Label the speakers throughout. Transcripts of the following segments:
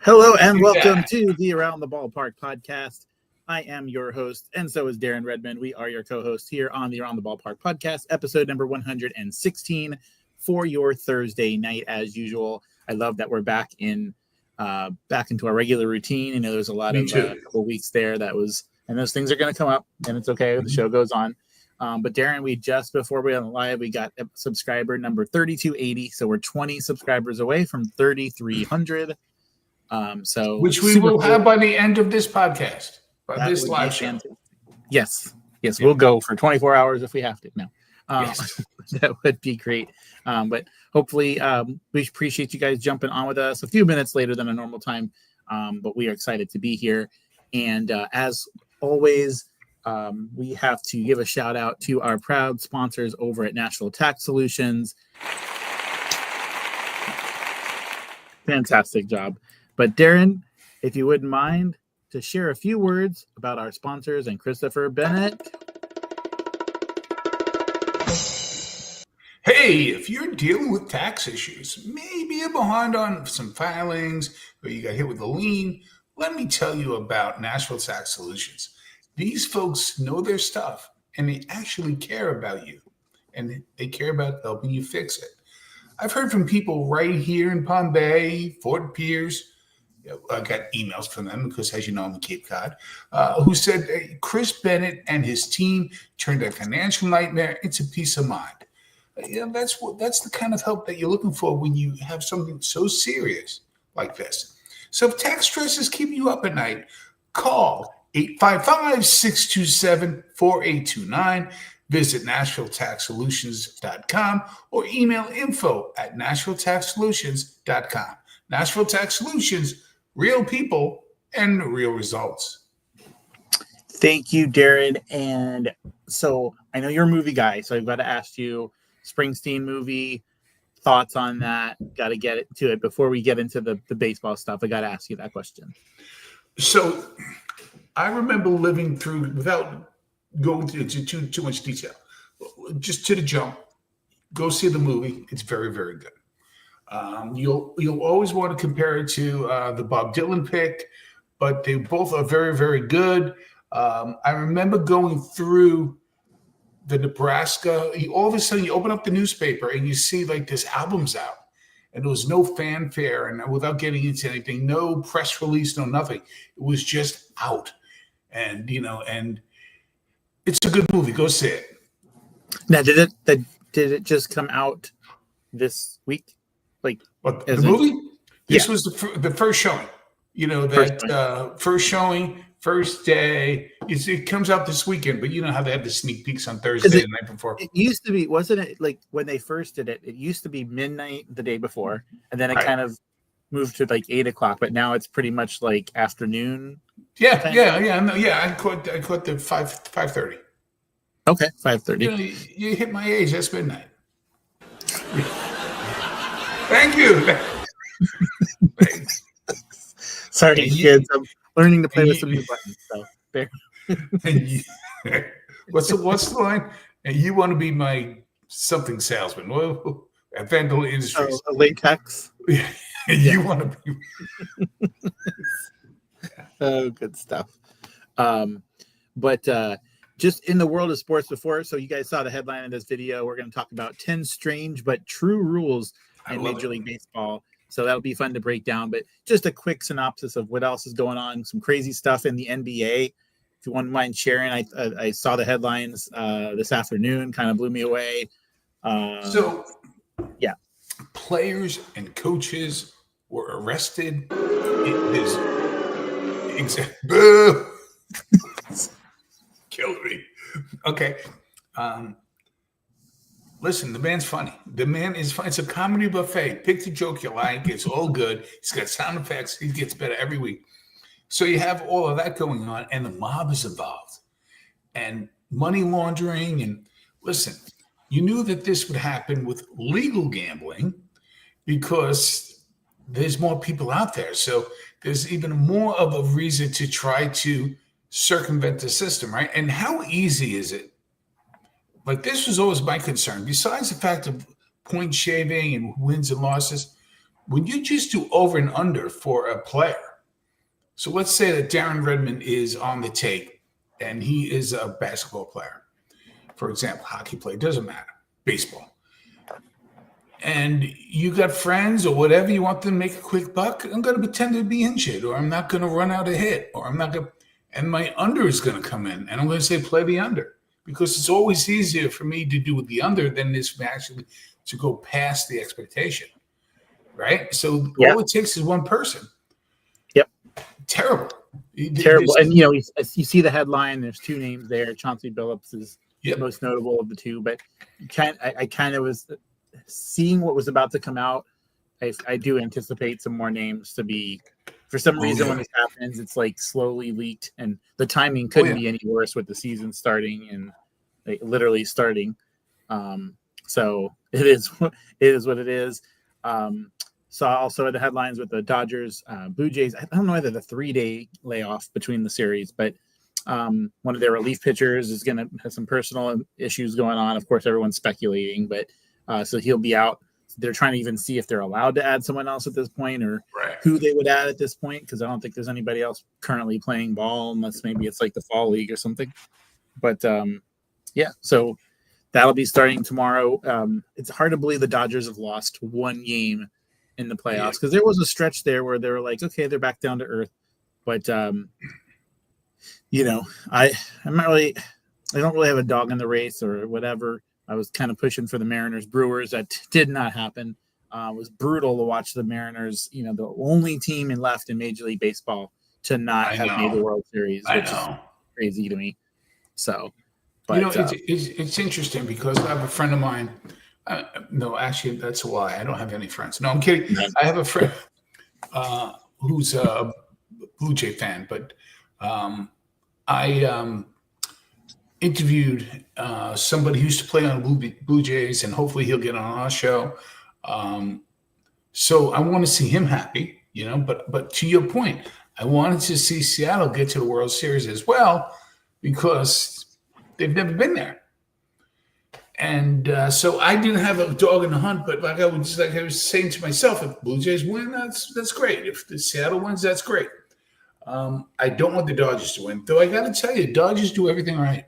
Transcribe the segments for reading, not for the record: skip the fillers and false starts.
Speaker 1: Hello and welcome to the Around the Ballpark podcast. I am your host, and so is Darren Redmond. We are your co-hosts here on the Around the Ballpark podcast, episode number 116 for your Thursday night, as usual. I love that we're back into our regular routine. You know, there's a lot of couple weeks there and those things are going to come up, and it's okay. The show goes on. But Darren, before we went live, we got subscriber number 3280. So we're 20 subscribers away from 3,300.
Speaker 2: Which we will have by the end of this podcast, by this live show.
Speaker 1: Yes, we'll go for 24 hours if we have to. No,
Speaker 2: yes.
Speaker 1: That would be great. But hopefully, we appreciate you guys jumping on with us a few minutes later than a normal time. But we are excited to be here. And as always, we have to give a shout out to our proud sponsors over at Nashville Tax Solutions. Fantastic job. But Darren, if you wouldn't mind to share a few words about our sponsors and Christopher Bennett.
Speaker 2: Hey, if you're dealing with tax issues, maybe you're behind on some filings or you got hit with a lien, let me tell you about Nashville Tax Solutions. These folks know their stuff and they actually care about you and they care about helping you fix it. I've heard from people right here in Palm Bay, Fort Pierce. I got emails from them because, as you know, I'm in Cape Cod, who said hey, Chris Bennett and his team turned a financial nightmare into peace of mind. That's the kind of help that you're looking for when you have something so serious like this. So if tax stress is keeping you up at night, call 855-627-4829. Visit NashvilleTaxSolutions.com or email info@NashvilleTaxSolutions.com. Nashville Tax Solutions, real people and real results.
Speaker 1: Thank you, Darren. And so I know you're a movie guy, so I've got to ask you, Springsteen movie, thoughts on that? Got to get to it before we get into the baseball stuff. I got to ask you that question.
Speaker 2: So I remember living through, without going into too much detail, just to the jump, go see the movie. It's very, very good. You'll always want to compare it to the Bob Dylan pick, but they both are very, very good. I remember going through the Nebraska. All of a sudden, you open up the newspaper and you see like this album's out, and there was no fanfare, and without getting into anything, no press release, no nothing. It was just out, and and it's a good movie. Go see it.
Speaker 1: Now, did it just come out this week? Like
Speaker 2: the movie? This was the first showing. First showing, first day. It comes out this weekend, but you know how they have the sneak peeks on Thursday the night before.
Speaker 1: It used to be, wasn't it? Like when they first did it, it used to be midnight the day before, and then it kind of moved to like 8 o'clock. But now it's pretty much like afternoon.
Speaker 2: Yeah. I caught the 5:30.
Speaker 1: Okay, 5:30.
Speaker 2: You hit my age. That's midnight. Thank you.
Speaker 1: Sorry, kids. I'm learning to play with some new buttons. So there.
Speaker 2: What's the line? And you want to be my something salesman? Well, at Vandal Industries.
Speaker 1: Oh, latex.
Speaker 2: You want to be.
Speaker 1: Oh, good stuff. But just in the world of sports before, so you guys saw the headline in this video. We're going to talk about 10 strange but true rules in Major League Baseball. So that'll be fun to break down. But just a quick synopsis of what else is going on. Some crazy stuff in the NBA. If you wouldn't mind sharing, I saw the headlines this afternoon. Kind of blew me away.
Speaker 2: Players and coaches were arrested. Killed me. Okay. Listen, the man's funny. The man is funny. It's a comedy buffet. Pick the joke you like. It's all good. He's got sound effects. He gets better every week. So you have all of that going on, and the mob is involved. And money laundering. And listen, you knew that this would happen with legal gambling because there's more people out there. So there's even more of a reason to try to circumvent the system, right? And how easy is it? Like, this was always my concern. Besides the fact of point shaving and wins and losses, when you just do over and under for a player, so let's say that Darren Redmond is on the tape and he is a basketball player, for example, hockey player, doesn't matter, baseball. And you got friends or whatever, you want them to make a quick buck, I'm going to pretend to be injured, or I'm not going to run out a hit, or I'm not going to, and my under is going to come in, and I'm going to say play the under, because it's always easier for me to do the under than it is for actually to go past the expectation, right? So all it takes is one person.
Speaker 1: Yep.
Speaker 2: Terrible.
Speaker 1: Terrible. And, you see the headline, there's two names there. Chauncey Billups is the most notable of the two, but I kind of was seeing what was about to come out. I do anticipate some more names to be, for some reason, when this happens, it's like slowly leaked, and the timing couldn't be any worse with the season starting and like literally starting. So it is what it is. Saw also the headlines with the Dodgers, Blue Jays. I don't know whether the 3-day layoff between the series, but one of their relief pitchers is going to have some personal issues going on. Of course, everyone's speculating, but so he'll be out. They're trying to even see if they're allowed to add someone else at this point, or who they would add at this point, because I don't think there's anybody else currently playing ball, unless maybe it's like the fall league or something. But so that'll be starting tomorrow. It's hard to believe the Dodgers have lost one game in the playoffs, because there was a stretch there where they were like, okay, they're back down to earth. But I don't really have a dog in the race or whatever. I was kind of pushing for the Mariners Brewers. That did not happen. It was brutal to watch the Mariners, the only team left in Major League Baseball to not have made the World Series, which is crazy to me. So, but
Speaker 2: it's interesting because I have a friend of mine. No, actually, that's a lie. I don't have any friends. No, I'm kidding. I have a friend who's a Blue Jay fan, but I interviewed somebody who used to play on Blue Jays, and hopefully he'll get on our show. So I want to see him happy, but to your point, I wanted to see Seattle get to the World Series as well, because they've never been there. And so I didn't have a dog in the hunt, but I was saying to myself, if Blue Jays win, that's great. If the Seattle wins, that's great. I don't want the Dodgers to win, though. I got to tell you, Dodgers do everything right.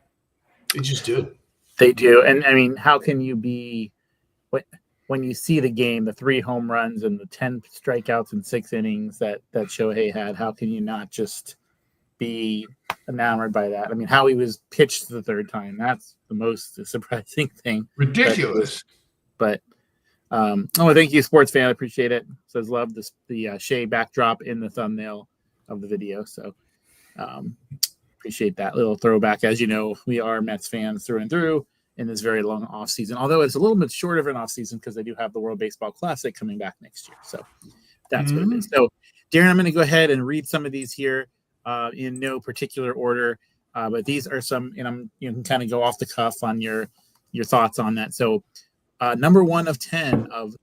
Speaker 2: They just do.
Speaker 1: They do. And I mean, how can you be, when you see the game, the 3 home runs and the 10 strikeouts in 6 innings that Shohei had, how can you not just be enamored by that? I mean, how he was pitched the 3rd time, that's the most surprising thing.
Speaker 2: Ridiculous.
Speaker 1: But thank you, sports fan. I appreciate it. Says love the Shea backdrop in the thumbnail of the video. So appreciate that little throwback. As you know, we are Mets fans through and through in this very long off season, although it's a little bit shorter of an off season because they do have the World Baseball Classic coming back next year. So that's what it is. So Darren, I'm going to go ahead and read some of these here in no particular order, but these are some, and you can kind of go off the cuff on your thoughts on that. So number 1 of 10 of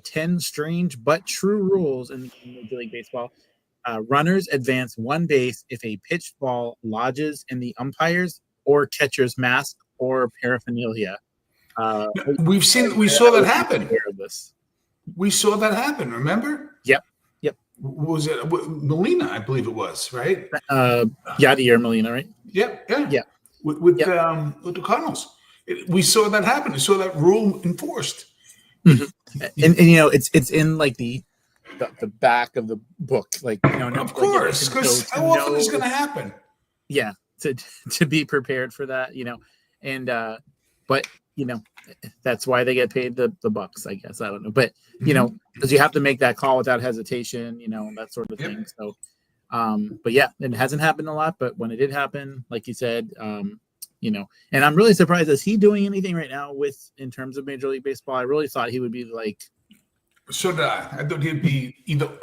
Speaker 1: 10 strange but true rules in Major League Baseball. Runners advance 1 base if a pitched ball lodges in the umpire's or catcher's mask or paraphernalia.
Speaker 2: We saw that happen. We saw that happen. Remember?
Speaker 1: Yep.
Speaker 2: Was it Molina? I believe it was, right?
Speaker 1: Yadier Molina, right?
Speaker 2: Yep. Yeah. With the Cardinals, we saw that happen. We saw that rule enforced.
Speaker 1: Mm-hmm. and it's in like the back of the book, like
Speaker 2: of course, because how often is going to happen?
Speaker 1: Yeah, to be prepared for that, and but that's why they get paid the bucks, I guess. I don't know, but because you have to make that call without hesitation, that sort of thing. So, but yeah, it hasn't happened a lot, but when it did happen, like you said, and I'm really surprised. Is he doing anything right now in terms of Major League Baseball? I really thought he would be like.
Speaker 2: So did I. I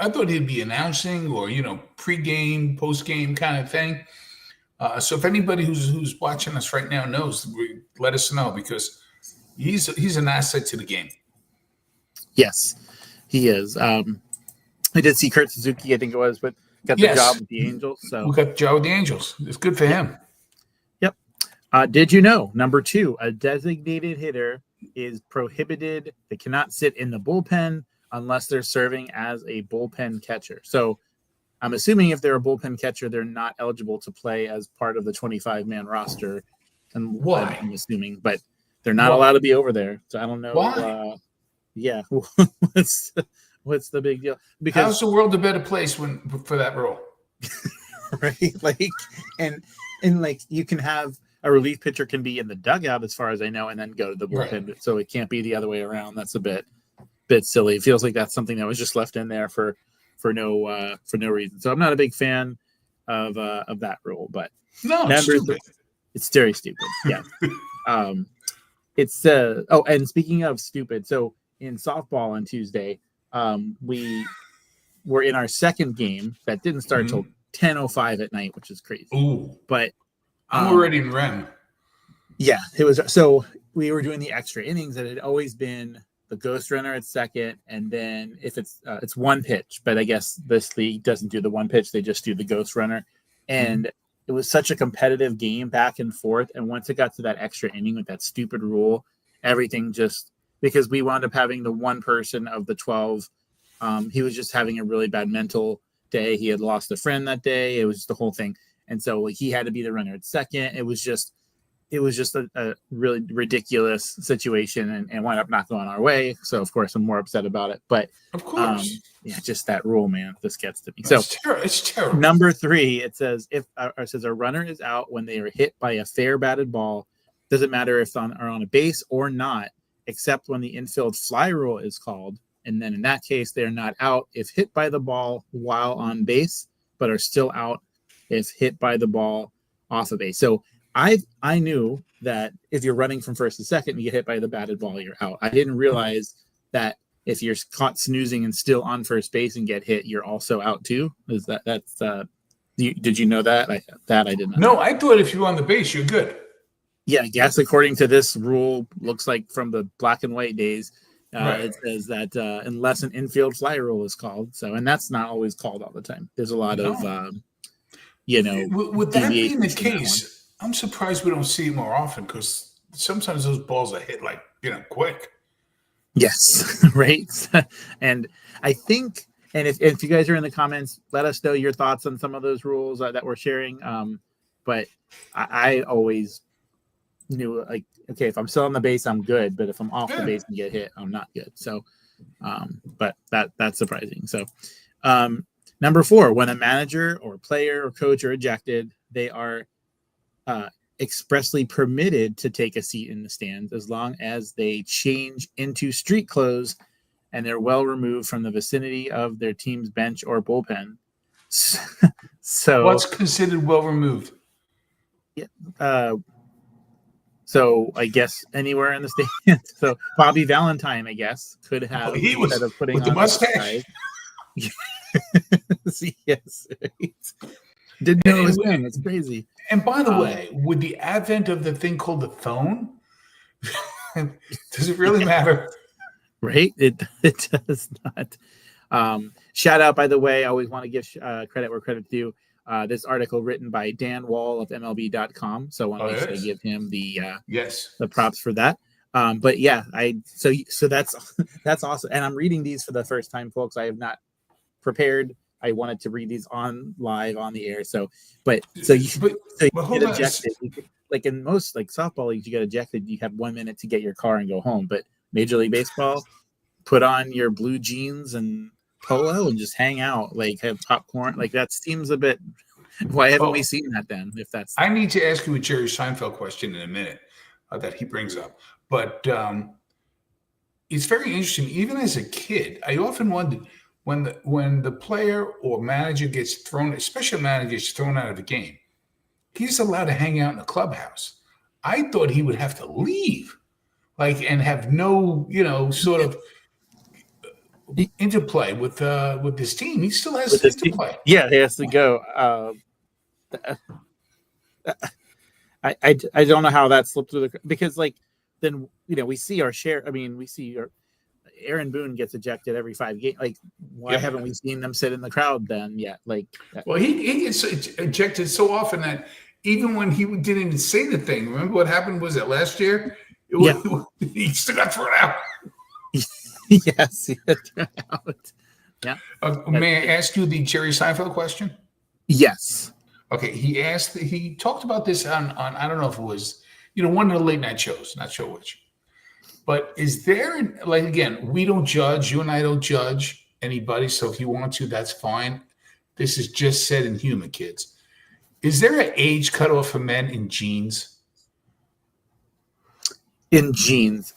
Speaker 2: thought he'd be announcing or pre-game, post-game kind of thing. So if anybody who's watching us right now knows, let us know, because he's an asset to the game.
Speaker 1: Yes, he is. I did see Kurt Suzuki, I think it was, but got the job with the Angels. So
Speaker 2: we got the job with the Angels. It's good for him.
Speaker 1: Yep. Did you know, number 2, a designated hitter is prohibited. They cannot sit in the bullpen unless they're serving as a bullpen catcher. So I'm assuming if they're a bullpen catcher, they're not eligible to play as part of the 25-man roster. And
Speaker 2: Why?
Speaker 1: I'm assuming, but they're not allowed to be over there. So I don't know.
Speaker 2: Why?
Speaker 1: Yeah. What's the big deal? Because
Speaker 2: how's the world a better place for that role?
Speaker 1: Right. Like, and like you can have a relief pitcher can be in the dugout as far as I know, and then go to the bullpen. Right. So it can't be the other way around. That's a bit silly. It feels like that's something that was just left in there for no reason. So I'm not a big fan of that rule, but
Speaker 2: no, it's stupid.
Speaker 1: It's very stupid. Yeah. It's and speaking of stupid, so in softball on Tuesday, we were in our second game that didn't start till 10:05 at night, which is crazy.
Speaker 2: Ooh.
Speaker 1: But
Speaker 2: I'm already in REM.
Speaker 1: Yeah, it was. So we were doing the extra innings, and it had always been the ghost runner at second, and then if it's one pitch, but I guess this league doesn't do the one pitch; they just do the ghost runner. And it was such a competitive game, back and forth. And once it got to that extra inning with that stupid rule, everything just, because we wound up having the one person of the 12. He was just having a really bad mental day. He had lost a friend that day. It was just the whole thing. And so he had to be the runner at second. It was just a really ridiculous situation and wound up not going our way. So of course I'm more upset about it, but
Speaker 2: of course,
Speaker 1: just that rule, man, this gets to me.
Speaker 2: It's terrible.
Speaker 1: Number 3, it says a runner is out when they are hit by a fair batted ball. Doesn't matter if are on a base or not, except when the infield fly rule is called. And then in that case, they're not out if hit by the ball while on base, but are still out if hit by the ball off of base. So I knew that if you're running from first to second and you get hit by the batted ball, you're out. I didn't realize that if you're caught snoozing and still on first base and get hit, you're also out too. Did you know that? I did not.
Speaker 2: No, I thought if you're on the base, you're good.
Speaker 1: Yeah, I guess according to this rule, looks like from the black and white days, it says that unless an infield fly rule is called. So, and that's not always called all the time. There's a lot of,
Speaker 2: With that being the case, I'm surprised we don't see it more often, because sometimes those balls are hit quick.
Speaker 1: Yes, right. And I think, and if you guys are in the comments, let us know your thoughts on some of those rules that we're sharing. But I always knew, like, okay, if I'm still on the base, I'm good. But if I'm off the base and get hit, I'm not good. So, but that's surprising. So, number 4, when a manager or player or coach are ejected, they are expressly permitted to take a seat in the stands as long as they change into street clothes and they're well removed from the vicinity of their team's bench or bullpen. So
Speaker 2: what's considered well removed?
Speaker 1: Yeah. So I guess anywhere in the stand. So Bobby Valentine, I guess, could have,
Speaker 2: he was
Speaker 1: instead of putting
Speaker 2: with
Speaker 1: on
Speaker 2: the mustache.
Speaker 1: Yes. Right. Didn't know it was him. It's crazy.
Speaker 2: And by the way, with the advent of the thing called the phone, does it really matter?
Speaker 1: Right? It does not. Shout out, by the way, I always want to give credit where credit's due. This article written by Dan Wall of MLB.com. So I want to give him the props for that. But yeah, so that's awesome. And I'm reading these for the first time, folks. I have not prepared. I wanted to read these live on the air. So you get ejected. Like in most softball leagues, you get ejected. You have 1 minute to get your car and go home. But Major League Baseball, put on your blue jeans and polo and just hang out, have popcorn. That seems a bit. Why haven't we seen that then? If that's,
Speaker 2: I need to ask you a Jerry Seinfeld question in a minute that he brings up. But it's very interesting. Even as a kid, I often wondered, when the player or manager gets thrown, especially a manager gets thrown out of the game, he's allowed to hang out in the clubhouse. I thought he would have to leave, and have no, sort of interplay with this team. He still has to interplay.
Speaker 1: Yeah, he has to go. I don't know how that slipped through because then we see our share. I mean, we see Aaron Boone gets ejected every 5 games. Why haven't we seen them sit in the crowd then yet?
Speaker 2: Well, he gets ejected so often that even when he didn't even say the thing, remember what happened? Was it last year? He still got thrown out.
Speaker 1: Yes, it turned out. Yeah.
Speaker 2: May I ask you the Jerry Seinfeld question?
Speaker 1: Yes.
Speaker 2: Okay, he talked about this on I don't know if it was one of the late night shows, not sure which. But is there like again, we don't judge, you and I don't judge anybody, so if you want to, that's fine. This is just said in humor, kids. Is there an age cutoff for men in jeans?
Speaker 1: In jeans.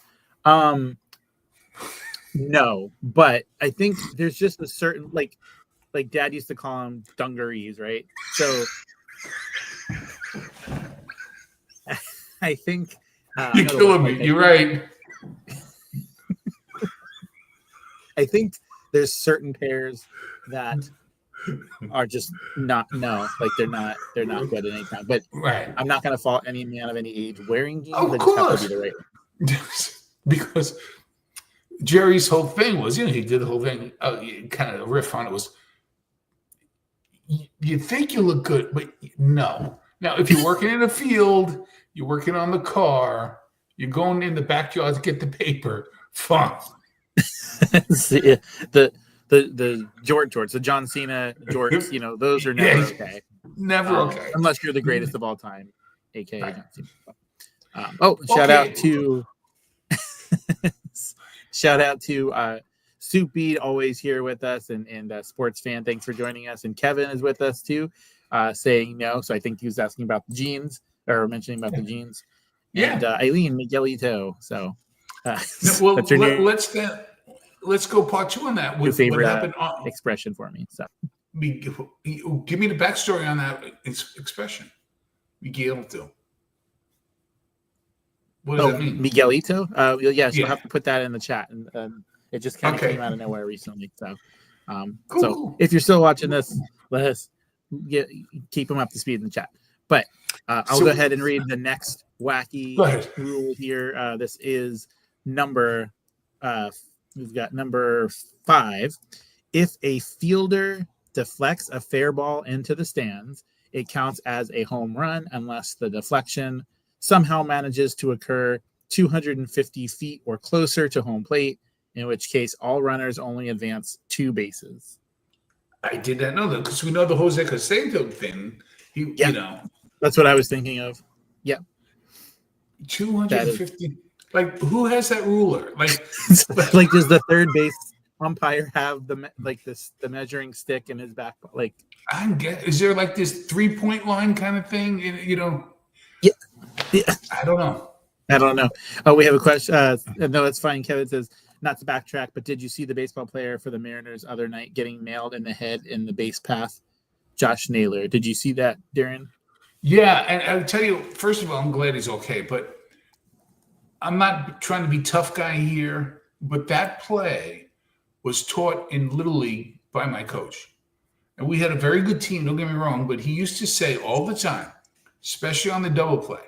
Speaker 1: No, but I think there's just a certain like Dad used to call them dungarees, right? So I think
Speaker 2: You're killing me. You're right.
Speaker 1: I think there's certain pairs that are just not like they're not good at any time. But
Speaker 2: right.
Speaker 1: I'm not going to fault any man of any age wearing jeans.
Speaker 2: Of course, have to be the right one. Because Jerry's whole thing was, he did the whole thing. Kind of riff on it was, you think you look good, but no. Now, if you're working in a field, you're working on the car, you're going in the backyard to get the paper, fine.
Speaker 1: the jorts, the John Cena jorts, those are never okay.
Speaker 2: Never okay.
Speaker 1: Unless you're the greatest of all time, aka right. John Cena. Shout out to Soup Beat, always here with us, and sports fan. Thanks for joining us. And Kevin is with us too, saying no. So I think he was asking about the jeans or mentioning about the jeans. And Eileen Miguelito. So
Speaker 2: let's go part two on that.
Speaker 1: What favorite expression for me? So
Speaker 2: give me the backstory on that expression. Miguelito. What does that mean?
Speaker 1: Miguelito? You'll have to put that in the chat. And it just kind of came out of nowhere recently. So, cool. If you're still watching this, let us keep them up to speed in the chat. But I'll go ahead and read the next wacky rule here. This is number. We've got number 5. If a fielder deflects a fair ball into the stands, it counts as a home run unless the deflection somehow manages to occur 250 feet or closer to home plate, in which case all runners only advance 2 bases.
Speaker 2: I did not know that because we know the Jose Canseco thing.
Speaker 1: That's what I was thinking of. Yeah.
Speaker 2: 250. Like, who has that ruler? Like
Speaker 1: does the third base umpire have the measuring stick in his back? Like,
Speaker 2: is there like this 3-point line kind of thing?
Speaker 1: Yeah.
Speaker 2: I don't know.
Speaker 1: Oh, we have a question. No, that's fine. Kevin says, not to backtrack, but did you see the baseball player for the Mariners other night getting nailed in the head in the base path? Josh Naylor. Did you see that, Darren?
Speaker 2: Yeah, and I'll tell you, first of all, I'm glad he's okay, but I'm not trying to be tough guy here, but that play was taught in Little League by my coach. And we had a very good team, don't get me wrong, but he used to say all the time, especially on the double play,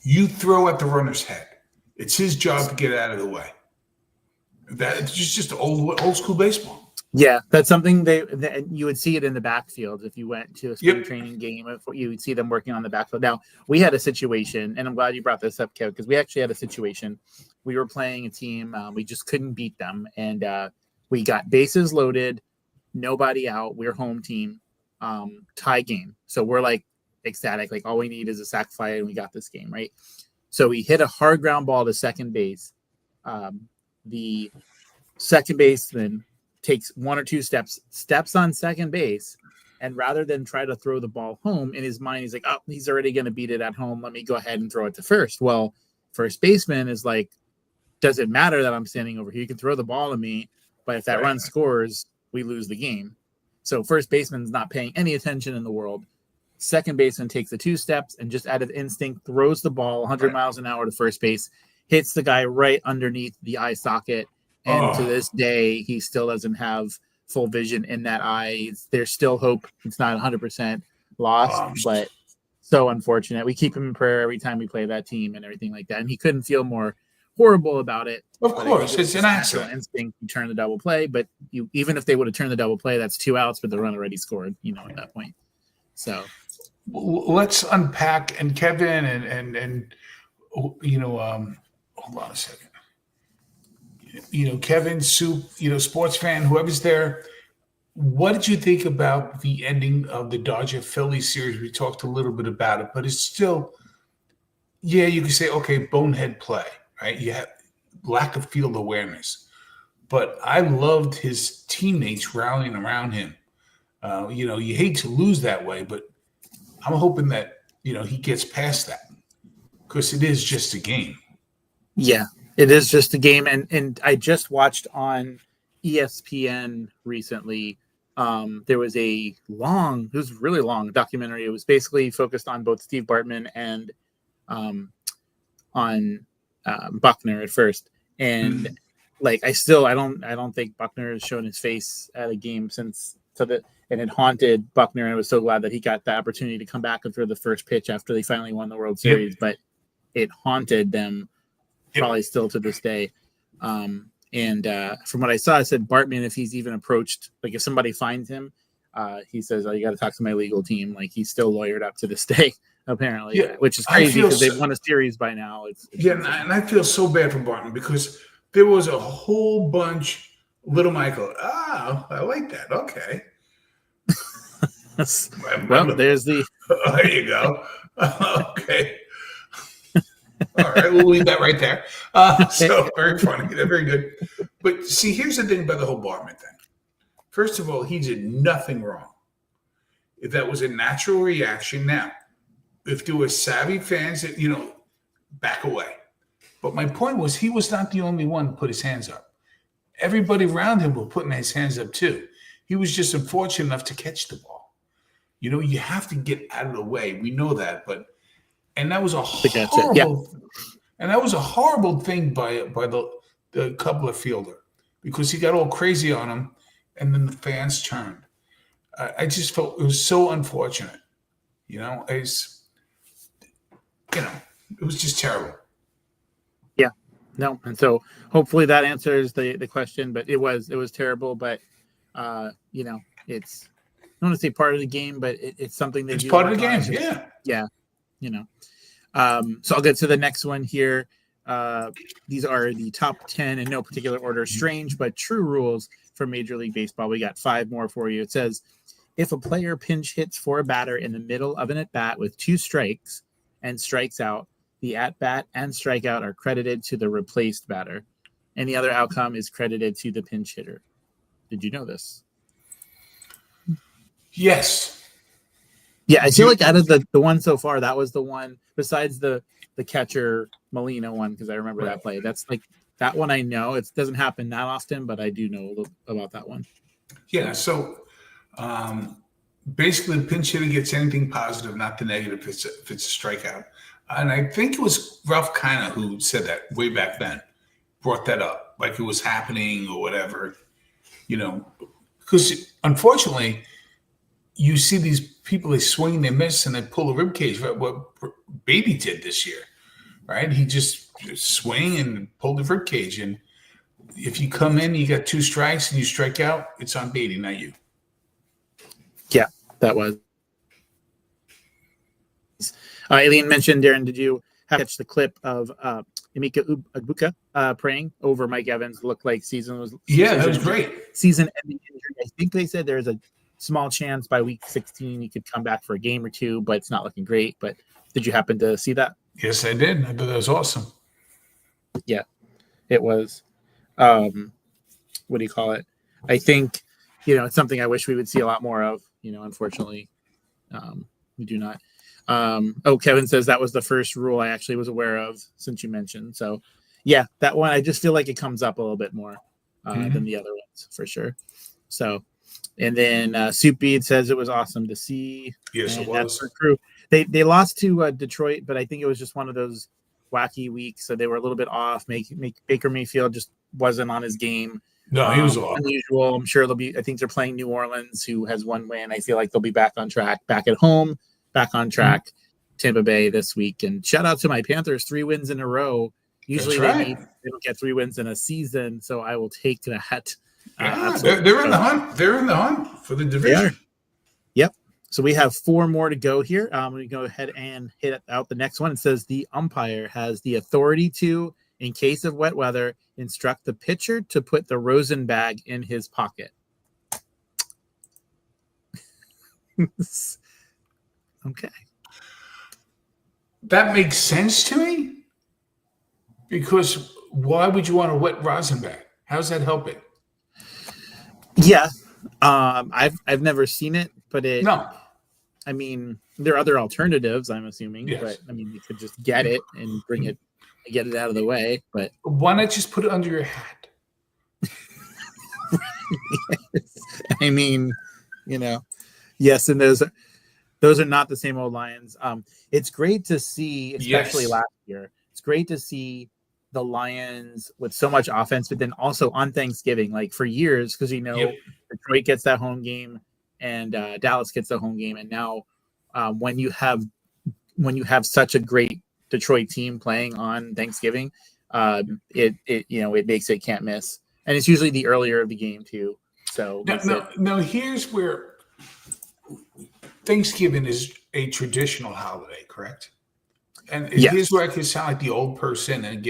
Speaker 2: you throw at the runner's head. It's his job to get out of the way. That's just old school baseball.
Speaker 1: Yeah, that's something you would see it in the backfield if you went to a spring training game. You would see them working on the backfield. Now, we had a situation, and I'm glad you brought this up, Kev, because we actually had a situation. We were playing a team. We just couldn't beat them, and we got bases loaded, nobody out. We're home team, tie game. So we're like ecstatic. Like all we need is a sac fly, and we got this game, right? So we hit a hard ground ball to second base. The second baseman takes 1 or 2 steps on second base, and rather than try to throw the ball home, in his mind, he's like, oh, he's already going to beat it at home. Let me go ahead and throw it to first. Well, first baseman is like, does it matter that I'm standing over here? You can throw the ball to me, but if that run scores, we lose the game. So first baseman's not paying any attention in the world. Second baseman takes the 2 steps and just out of instinct throws the ball 100 miles an hour to first base, hits the guy right underneath the eye socket. And to this day, he still doesn't have full vision in that eye. There's still hope. It's not 100% lost, but so unfortunate. We keep him in prayer every time we play that team and everything like that. And he couldn't feel more horrible about it.
Speaker 2: Of course, it's an accident.
Speaker 1: Instinct to turn the double play, but even if they would have turned the double play, that's 2 outs, but the run already scored, at that point. So
Speaker 2: let's unpack, and Kevin and hold on a second. Kevin, Soup, sports fan, whoever's there. What did you think about the ending of the Dodger Philly series? We talked a little bit about it, but it's still, you can say, okay, bonehead play, right? You have lack of field awareness. But I loved his teammates rallying around him. You hate to lose that way, but I'm hoping that, he gets past that because it is just a game.
Speaker 1: Yeah, it is just a game. And I just watched on ESPN recently. There was it was really long documentary. It was basically focused on both Steve Bartman and on Buckner at first. And I don't think Buckner has shown his face at a game since and it haunted Buckner. And I was so glad that he got the opportunity to come back and throw the first pitch after they finally won the World Series. Yep. But it haunted them probably still to this day. And from what I saw, I said Bartman, if he's even approached, if somebody finds him, he says, you got to talk to my legal team. He's still lawyered up to this day, apparently, which is crazy because they've won a series by now.
Speaker 2: And I feel so bad for Bartman because there was a whole bunch. Little Michael, I like that. Okay.
Speaker 1: Well, there's the.
Speaker 2: There you go. Okay. All right, we'll leave that right there. So very funny. They're very good. But see, here's the thing about the whole Bartman thing. First of all, he did nothing wrong. If that was a natural reaction, now, if there were savvy fans that, back away. But my point was he was not the only one to put his hands up. Everybody around him was putting his hands up too. He was just unfortunate enough to catch the ball. You have to get out of the way. We know that, and that was a horrible, and that was a horrible thing by the Cubler fielder because he got all crazy on him, and then the fans turned. I just felt it was so unfortunate. It was just terrible.
Speaker 1: Yeah, no, and so hopefully that answers the question. But it was terrible. But it's I don't want to say part of the game, but it's something that
Speaker 2: it's part of the game.
Speaker 1: Yeah. So I'll get to the next one here. These are the top 10 in no particular order, strange but true rules for Major League Baseball. We got 5 more for you. It says, if a player pinch hits for a batter in the middle of an at-bat with 2 strikes and strikes out, the at-bat and strikeout are credited to the replaced batter. Any other outcome is credited to the pinch hitter. Did you know this?
Speaker 2: Yes.
Speaker 1: Yeah, I feel like out of the one so far, that was the one besides the catcher Molina one, because I remember that play. That's that one I know. It doesn't happen that often, but I do know a little about that one.
Speaker 2: Yeah, so basically the pinch hitter gets anything positive, not the negative if it's a strikeout. And I think it was Ralph Kiner who said that way back then, brought that up, like it was happening or whatever, because unfortunately, you see these people, they swing, they miss, and they pull a rib cage. What Beatty did this year, right? He just swing and pull the rib cage. And if you come in, you got 2 strikes and you strike out, it's on Beatty, not you.
Speaker 1: Yeah, that was. Aileen mentioned, Darren, did you catch the clip of Emeka Egbuka praying over Mike Evans? Looked like season was.
Speaker 2: Yeah, that was great.
Speaker 1: Season-ending injury. I think they said there's a small chance by week 16 he could come back for a game or 2, but it's not looking great. But did you happen to see that?
Speaker 2: Yes, I did. I thought that was awesome.
Speaker 1: Yeah, it was. What do you call it? I think, it's something I wish we would see a lot more of. Unfortunately, we do not. Kevin says that was the first rule I actually was aware of since you mentioned. So, yeah, that one, I just feel like it comes up a little bit more than the other ones for sure. So, and then Soup Bead says it was awesome to see.
Speaker 2: Yes, it was.
Speaker 1: For crew. They lost to Detroit, but I think it was just one of those wacky weeks. So they were a little bit off. Baker Mayfield just wasn't on his game.
Speaker 2: No, he was off.
Speaker 1: Unusual. I'm sure I think they're playing New Orleans, who has 1 win. I feel like they'll be back on track, back at home, back on track. Tampa Bay this week. And shout out to my Panthers, 3 wins in a row. Usually they don't get 3 wins in a season, so I will take that.
Speaker 2: They're in the hunt. They're in the hunt for the division.
Speaker 1: Yep. So we have 4 more to go here. We go ahead and hit out the next one. It says the umpire has the authority to, in case of wet weather, instruct the pitcher to put the rosin bag in his pocket. Okay.
Speaker 2: That makes sense to me, because why would you want a wet rosin bag? How's that helping?
Speaker 1: Yeah. I've never seen it, but
Speaker 2: No.
Speaker 1: I mean, there are other alternatives, I'm assuming,
Speaker 2: Yes.
Speaker 1: but I mean, you could just get it and get it out of the way. But
Speaker 2: why not just put it under your hat?
Speaker 1: I mean, yes, and those are not the same old Lions. It's great to see, especially last year. It's great to see the Lions with so much offense, but then also on Thanksgiving, like for years, because Detroit gets that home game and Dallas gets the home game, and now when you have such a great Detroit team playing on Thanksgiving, it makes it can't miss, and it's usually the earlier of the game too. So
Speaker 2: no. Here's where Thanksgiving is a traditional holiday, correct? And here's where I can sound like the old person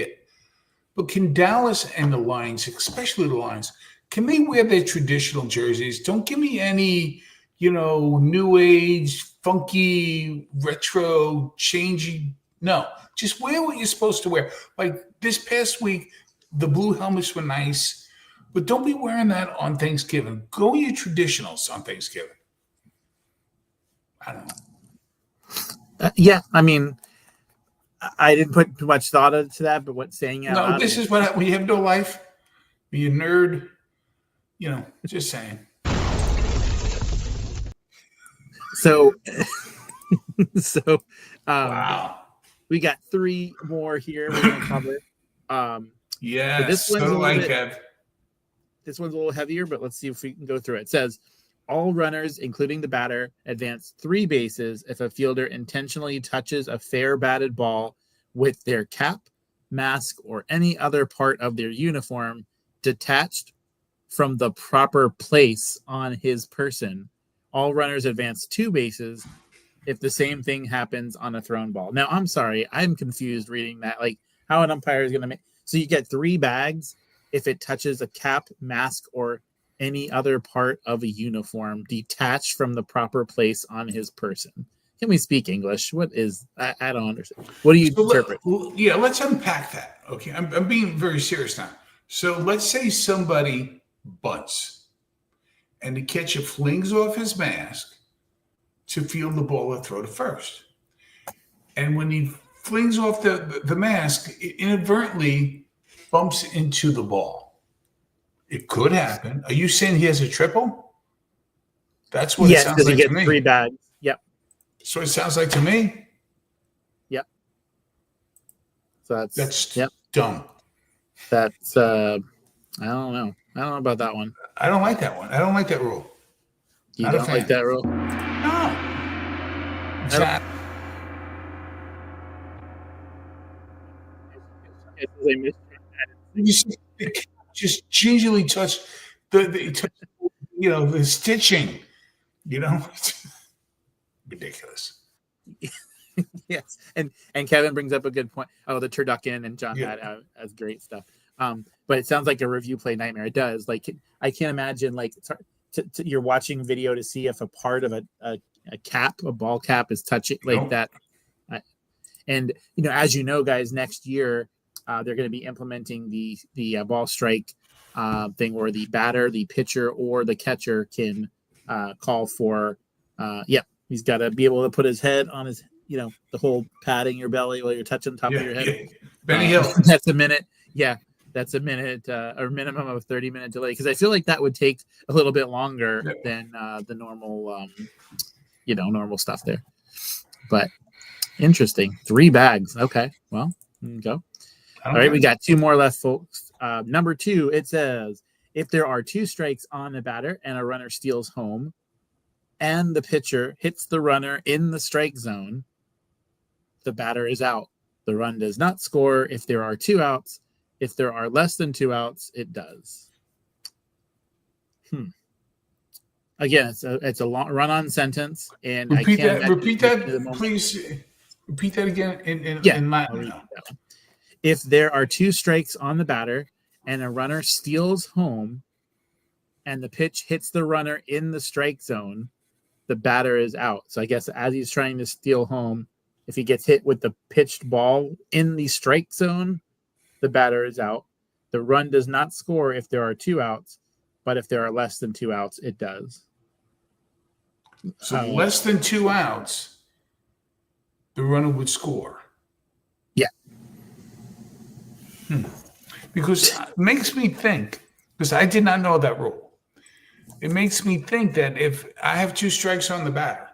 Speaker 2: but can Dallas and the Lions, especially the Lions, can they wear their traditional jerseys? Don't give me any, new age, funky, retro, changing. No, just wear what you're supposed to wear. Like this past week, the blue helmets were nice, but don't be wearing that on Thanksgiving. Go your traditionals on Thanksgiving. I don't know.
Speaker 1: Yeah, I mean, I didn't put too much thought into that, but what saying out loud.
Speaker 2: This is what when you have no life, be a nerd. Just saying.
Speaker 1: So,
Speaker 2: wow.
Speaker 1: We got 3 more here we're going to cover.
Speaker 2: Yes,
Speaker 1: so this one's a little heavier, but let's see if we can go through it. It says, all runners, including the batter, advance 3 bases if a fielder intentionally touches a fair batted ball with their cap, mask, or any other part of their uniform detached from the proper place on his person. All runners advance 2 bases if the same thing happens on a thrown ball. Now, I'm sorry, I'm confused reading that. Like, how an umpire is going to make... So you get 3 bags if it touches a cap, mask, or any other part of a uniform detached from the proper place on his person. Can we speak English? What is... I don't understand. What do you interpret?
Speaker 2: Let's unpack that. Okay, I'm being very serious now. So let's say somebody bunts and the catcher flings off his mask to field the ball or throw to first. And when he flings off the mask, it inadvertently bumps into the ball. It could happen. Are you saying he has a triple? That's what it sounds like to me.
Speaker 1: 3 bags. Yep.
Speaker 2: So it sounds like to me.
Speaker 1: Yep. So
Speaker 2: that's dumb.
Speaker 1: That's I don't know. I don't know about that one.
Speaker 2: I don't like that one. I don't like that rule.
Speaker 1: You don't like that rule?
Speaker 2: No. Exactly. You just gingerly touch the stitching. Ridiculous.
Speaker 1: Yes, and Kevin brings up a good point. Oh, the turducken and John had as great stuff. But it sounds like a review play nightmare. It does. Like I can't imagine like you're watching video to see if a part of a cap, a ball cap, is touching like that. And as you know, guys, next year they're going to be implementing the ball strike thing where the batter, the pitcher, or the catcher can call for. He's got to be able to put his head on his, the whole patting your belly while you're touching the top of your head.
Speaker 2: Yeah. Benny Hill.
Speaker 1: That's a minute. Yeah, that's a minute or minimum of 30-minute delay, because I feel like that would take a little bit longer than the normal, normal stuff there. But interesting. 3 bags. Okay. Well, go. All right. We got 2 more left, folks. Number 2, it says, if there are 2 strikes on the batter and a runner steals home and the pitcher hits the runner in the strike zone, the batter is out. The run does not score if there are 2 outs. If there are less than 2 outs, it does. Again, it's a long run-on sentence, and I
Speaker 2: Repeat
Speaker 1: can't
Speaker 2: that.
Speaker 1: imagine
Speaker 2: Repeat
Speaker 1: making it a
Speaker 2: that,
Speaker 1: moment.
Speaker 2: please. Repeat that again
Speaker 1: Yeah,
Speaker 2: in
Speaker 1: I'll
Speaker 2: Latin.
Speaker 1: read that one. If there are 2 strikes on the batter and a runner steals home, and the pitch hits the runner in the strike zone, the batter is out. So I guess as he's trying to steal home, if he gets hit with the pitched ball in the strike zone, the batter is out. The run does not score if there are 2 outs, but if there are less than 2 outs, it does.
Speaker 2: So less than 2 outs, the runner would score.
Speaker 1: Yeah.
Speaker 2: Because it makes me think, because I did not know that rule. It makes me think that if I have 2 strikes on the batter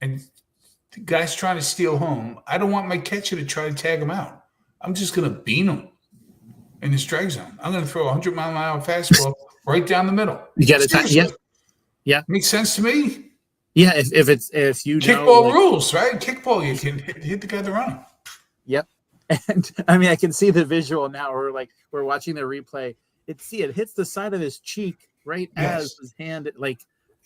Speaker 2: and the guy's trying to steal home, I don't want my catcher to try to tag him out. I'm just going to bean him in the strike zone. I'm going to throw a 100-mile-an-hour fastball right down the middle.
Speaker 1: You got to yeah.
Speaker 2: Makes sense to me.
Speaker 1: Yeah, if you
Speaker 2: kickball
Speaker 1: know,
Speaker 2: rules, right? Kickball, you can hit the guy to run.
Speaker 1: Yep. And I mean, I can see the visual now. We're watching the replay. It hits the side of his cheek right as his hand, and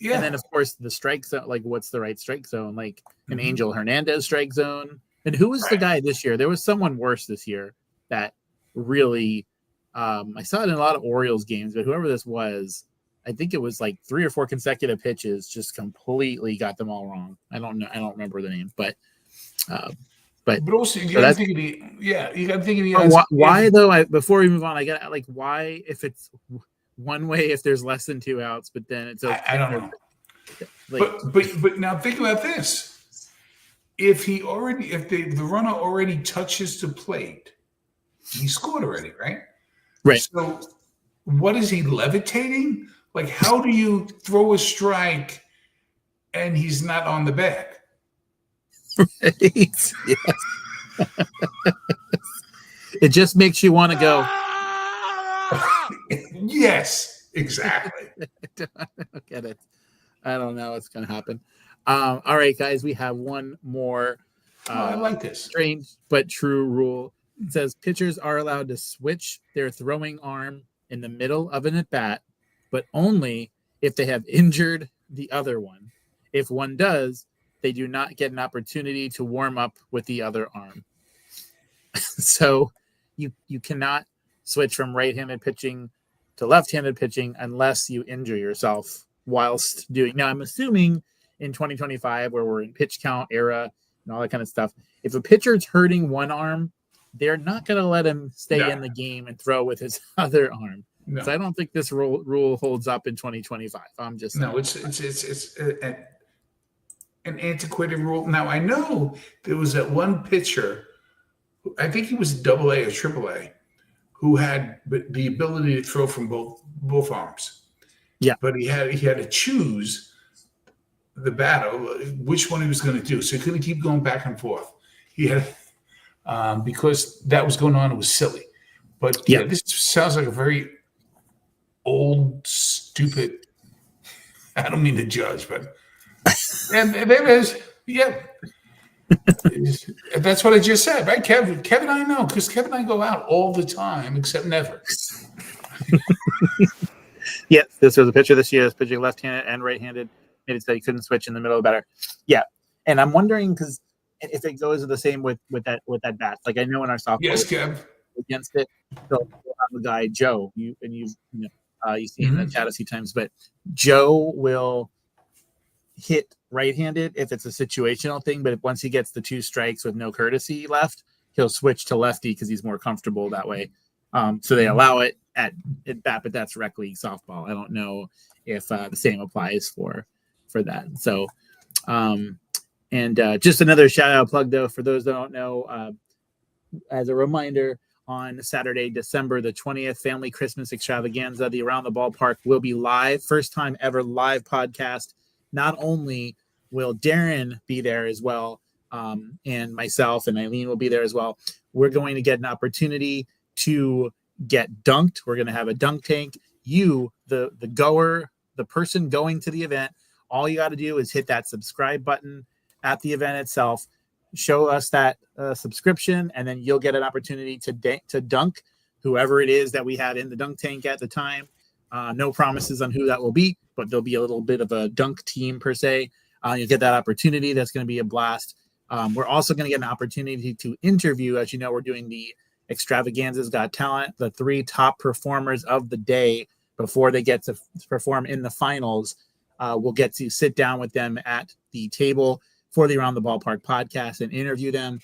Speaker 1: then of course the strike zone. Like, what's the right strike zone? Like an Angel Hernandez strike zone. And who was the guy this year? There was someone worse this year that really. I saw it in a lot of Orioles games, but whoever this was, I think it was like 3 or 4 consecutive pitches, just completely got them all wrong. I don't know. I don't remember the name, but
Speaker 2: also you got to think of the
Speaker 1: why though? Before we move on, I got why if it's one way if there's less than 2 outs, but then it's okay.
Speaker 2: I don't know. But now think about this: if the runner already touches the plate, he scored already, right?
Speaker 1: Right.
Speaker 2: So what is he levitating? Like, how do you throw a strike and he's not on the bag?
Speaker 1: Right. Yes. It just makes you want to go.
Speaker 2: Yes, exactly.
Speaker 1: I don't get it. I don't know what's going to happen. All right, guys, we have one more.
Speaker 2: I like this
Speaker 1: strange but true rule. It says pitchers are allowed to switch their throwing arm in the middle of an at-bat, but only if they have injured the other one. If one does, they do not get an opportunity to warm up with the other arm. So you cannot switch from right-handed pitching to left-handed pitching unless you injure yourself whilst doing. Now, I'm assuming in 2025, where we're in pitch count era and all that kind of stuff, if a pitcher's hurting one arm, they're not going to let him stay in the game and throw with his other arm. No. So I don't think this rule holds up in 2025. I'm just saying.
Speaker 2: No, it's an antiquated rule. Now, I know there was that one pitcher, I think he was AA or AAA, who had the ability to throw from both arms.
Speaker 1: Yeah,
Speaker 2: but he had to choose the battle, which one he was going to do. So he couldn't keep going back and forth. He had because that was going on. It was silly. But yeah, this sounds like a very old, stupid. I don't mean to judge, but and there is, that's what I just said, right? Kevin, I know, because Kevin and I go out all the time, except never.
Speaker 1: Yes, this was a pitcher this year. Is pitching left-handed and right-handed. Maybe said he couldn't switch in the middle of the batter. Yeah, and I'm wondering because if it goes the same with that bat. Like I know in our softball against it, so we'll have a guy Joe. You see in the chat a few times, but Joe will hit right-handed if it's a situational thing. But once he gets the 2 strikes with no courtesy left, he'll switch to lefty because he's more comfortable that way. So they allow it at bat, but that's rec league softball. I don't know if the same applies for that. So, just another shout out plug though, for those that don't know, as a reminder, on Saturday, December the 20th, Family Christmas Extravaganza, the Around the Ballpark will be live. First time ever live podcast. Not only will Darren be there as well, and myself and Eileen will be there as well. We're going to get an opportunity to get dunked. We're going to have a dunk tank. You, the goer, the person going to the event, all you got to do is hit that subscribe button at the event itself. Show us that subscription, and then you'll get an opportunity to dunk whoever it is that we had in the dunk tank at the time. No promises on who that will be, but there'll be a little bit of a dunk team per se. You'll get that opportunity. That's going to be a blast. We're also going to get an opportunity to interview. As you know, we're doing the Extravaganza's Got Talent, the 3 top performers of the day before they get to perform in the finals. We'll get to sit down with them at the table for the Around the Ballpark podcast and interview them.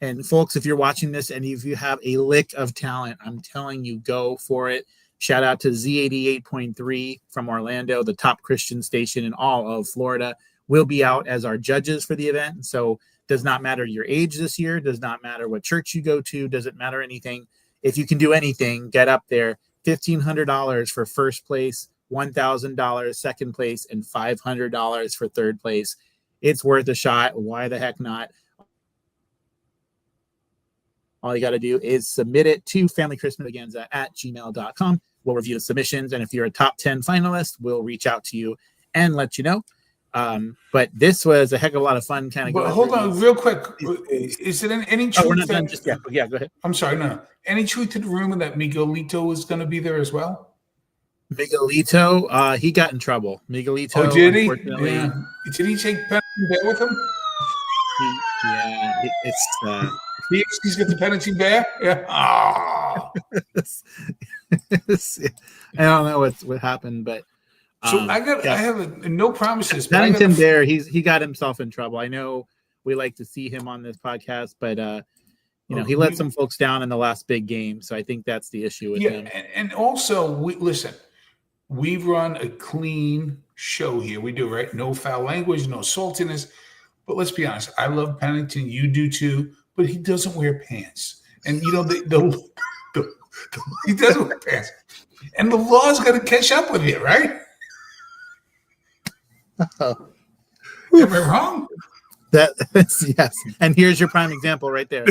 Speaker 1: And folks, if you're watching this and if you have a lick of talent, I'm telling you, go for it. Shout out to Z88.3 from Orlando, the top Christian station in all of Florida. We'll be out as our judges for the event. So does not matter your age this year, does not matter what church you go to, doesn't matter anything. If you can do anything, get up there. $1,500 for first place, $1,000 second place, and $500 for third place. It's worth a shot. Why the heck not? All you got to do is submit it to familychristmasaganza@gmail.com. We'll review the submissions, and if you're a top 10 finalist, we'll reach out to you and let you know. But this was a heck of a lot of fun. Kind of.
Speaker 2: But hold on, real quick. Is it any truth?
Speaker 1: Oh, we're not done just yet. Yeah, go ahead.
Speaker 2: I'm sorry, no. Any truth to the rumor that Miguelito is going to be there as well?
Speaker 1: Miguelito, he got in trouble. Miguelito.
Speaker 2: Oh, did he? Yeah. Did he take penalty bear with him? He's got the penalty bear. Yeah. Oh.
Speaker 1: I don't know what happened, but.
Speaker 2: So I have no promises.
Speaker 1: Pennington Bear, he got himself in trouble. I know we like to see him on this podcast, but he let some folks down in the last big game. So I think that's the issue with him.
Speaker 2: And also, we run a clean show here. We do, right? No foul language, no saltiness. But let's be honest. I love Pennington. You do too. But he doesn't wear pants, and he doesn't wear pants, and the law's got to catch up with you, right?
Speaker 1: Oh.
Speaker 2: Am I wrong?
Speaker 1: Yes. And here's your prime example right there.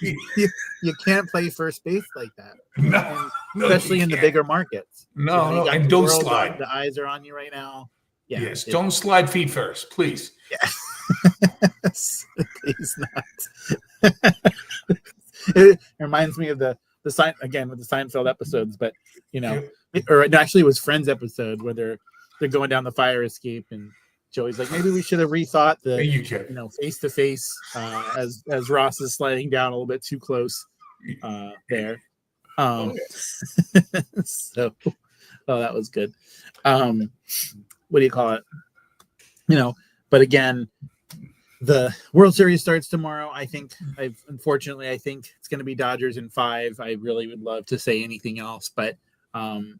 Speaker 1: You can't play first base like that.
Speaker 2: No,
Speaker 1: especially in the bigger mararkets.
Speaker 2: No, and don't slide.
Speaker 1: The eyes are on you right now. Yeah,
Speaker 2: yes, don't slide feet first, please.
Speaker 1: Yeah. Please not. It reminds me of the sign again with the Seinfeld episodes, but actually it was Friends episode where they're going down the fire escape, and Joey's like, maybe we should have rethought the face to face as Ross is sliding down a little bit too close there. So that was good. What do you call it? But again, the World Series starts tomorrow. I think it's going to be Dodgers in 5. I really would love to say anything else, but And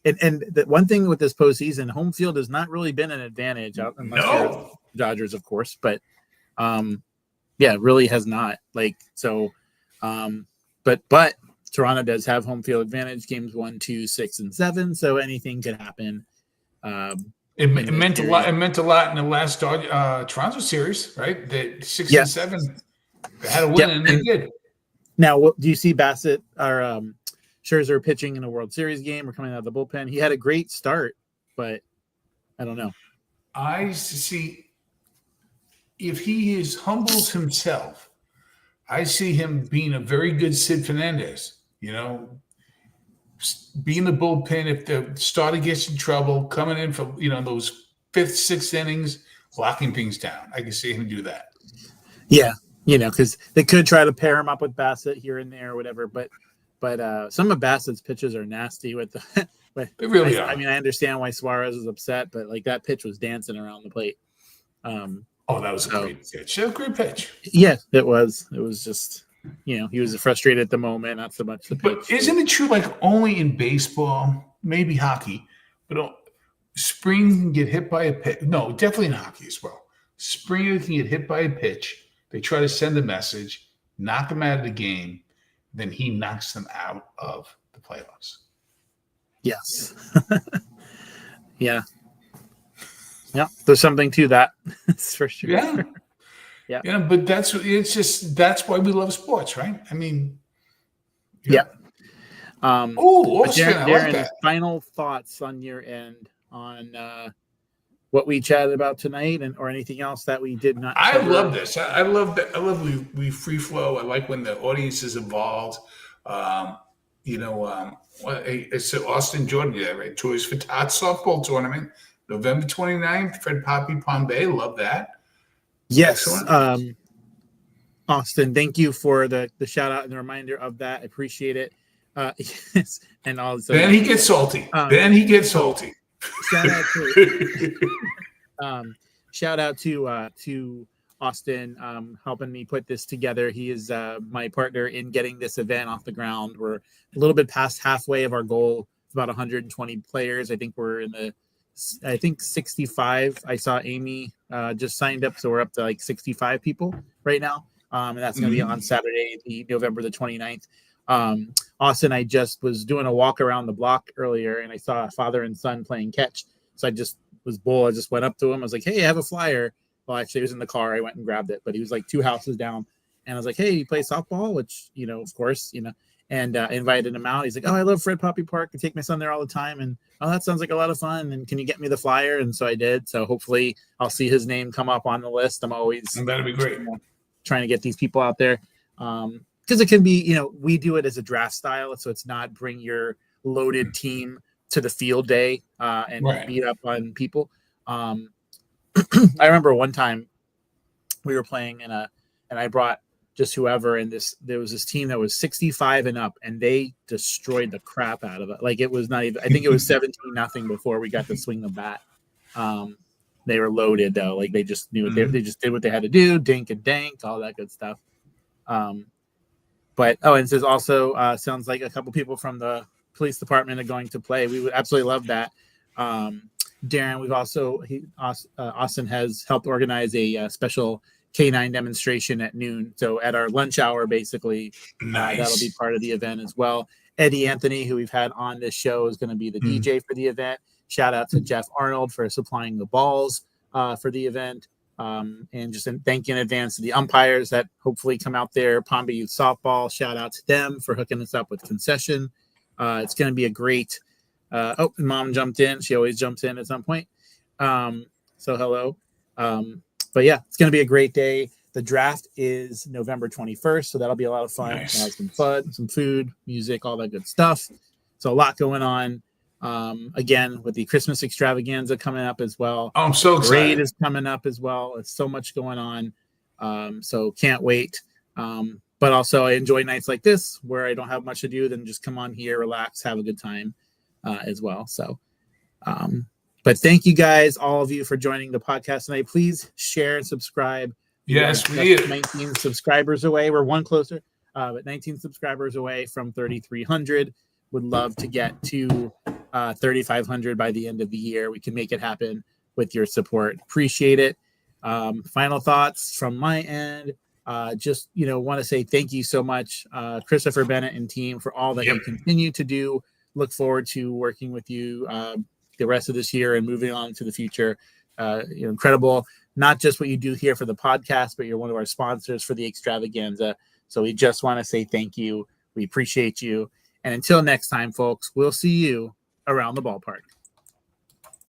Speaker 1: the one thing with this postseason, home field has not really been an advantage, unless you're Dodgers, of course. But it really has not. But Toronto does have home field advantage. Games 1, 2, 6, and 7. So anything could happen.
Speaker 2: It meant a lot. It meant a lot in the last Toronto series, right? The 6 and 7 they had a win, and they did.
Speaker 1: Now, do you see Bassett or Scherzer pitching in a World Series game or coming out of the bullpen? He had a great start, but I don't know.
Speaker 2: I see if he humbles himself, I see him being a very good Sid Fernandez, being the bullpen. If the starter gets in trouble, coming in for, those 5th, 6th innings, locking things down. I can see him do that.
Speaker 1: Yeah. Because they could try to pair him up with Bassett here and there or whatever, but some of Bassett's pitches are nasty with the.
Speaker 2: They really are.
Speaker 1: I mean, I understand why Suarez is upset, but that pitch was dancing around the plate.
Speaker 2: That was a great pitch. A great pitch.
Speaker 1: Yeah, it was. It was just, he was frustrated at the moment, not so much the pitch.
Speaker 2: But isn't it true? Only in baseball, maybe hockey, but spring can get hit by a pitch. No, definitely in hockey as well. Springer can get hit by a pitch. They try to send a message, knock them out of the game. Then he knocks them out of the playoffs.
Speaker 1: Yes. Yeah. Yeah. There's something to that. That's for sure.
Speaker 2: Yeah. Yeah. But that's why we love sports, right? I mean.
Speaker 1: Yeah.
Speaker 2: Darren,
Speaker 1: I like that. Final thoughts on your end on what we chatted about tonight or anything else that we did not cover.
Speaker 2: I love this. I love that. I love we free flow. I like when the audience is involved. It's Austin, Georgia, right? Toys for Tots softball tournament, November 29th, Fred Poppy, Palm Bay. Love that.
Speaker 1: Yes.
Speaker 2: Excellent.
Speaker 1: Austin, thank you for the shout out and the reminder of that. I appreciate it. Yes, and also
Speaker 2: then he gets salty.
Speaker 1: Shout out to shout out to Austin helping me put this together. He is my partner in getting this event off the ground. We're a little bit past halfway of our goal. It's about 120 players. I think we're in the 65. I saw Amy just signed up, so we're up to like 65 people right now. And that's going to be on Saturday, November the 29th. Austin, I just was doing a walk around the block earlier, and I saw a father and son playing catch. So I just was bold. I just went up to him. I was like, "Hey, I have a flyer." Well, actually, he was in the car. I went and grabbed it, but he was like 2 houses down. And I was like, "Hey, you play softball?" Which, of course, and invited him out. He's like, "Oh, I love Fred Poppy Park. I take my son there all the time." And, "Oh, that sounds like a lot of fun. And can you get me the flyer?" And so I did. So hopefully I'll see his name come up on the list. I'm always
Speaker 2: that'd be great.
Speaker 1: Trying to get these people out there. Because it can be, we do it as a draft style. So it's not bring your loaded team to the field day and beat up on people. I remember one time we were playing and I brought just whoever, and there was this team that was 65 and up, and they destroyed the crap out of it. Like, it was not even, I think it was 17-0 before we got to swing the bat. They were loaded though. Like, they just knew they just did what they had to do, dink and dank, all that good stuff. And it says also sounds like a couple people from the police department are going to play. We would absolutely love that. Darren, we've also Austin has helped organize a special K9 demonstration at noon. So at our lunch hour, basically, that'll be part of the event as well. Eddie Anthony, who we've had on this show, is going to be the DJ for the event. Shout out to Jeff Arnold for supplying the balls for the event. And just thank you in advance to the umpires that hopefully come out there. Palm Bay Youth Softball, shout out to them for hooking us up with concession. It's going to be a great Mom jumped in. She always jumps in at some point. So hello. But yeah, it's going to be a great day. The draft is November 21st, so that'll be a lot of fun.
Speaker 2: Nice.
Speaker 1: We'll have some fun, some food, music, all that good stuff. So a lot going on. Again, with the Christmas extravaganza coming up as well.
Speaker 2: I'm so excited.
Speaker 1: Parade is coming up as well. It's so much going on. So can't wait. But also I enjoy nights like this where I don't have much to do than just come on here, relax, have a good time as well. So, but thank you guys, all of you, for joining the podcast tonight. Please share and subscribe.
Speaker 2: Yes, we
Speaker 1: 19 subscribers away. We're one closer, but 19 subscribers away from 3,300. Would love to get to 3,500 by the end of the year. We can make it happen with your support. Appreciate it. Final thoughts from my end. Just, want to say thank you so much, Christopher Bennett and team, for all that you continue to do. Look forward to working with you the rest of this year and moving on to the future. Incredible, not just what you do here for the podcast, but you're one of our sponsors for the extravaganza. So we just want to say thank you. We appreciate you. And until next time, folks, we'll see you around the ballpark.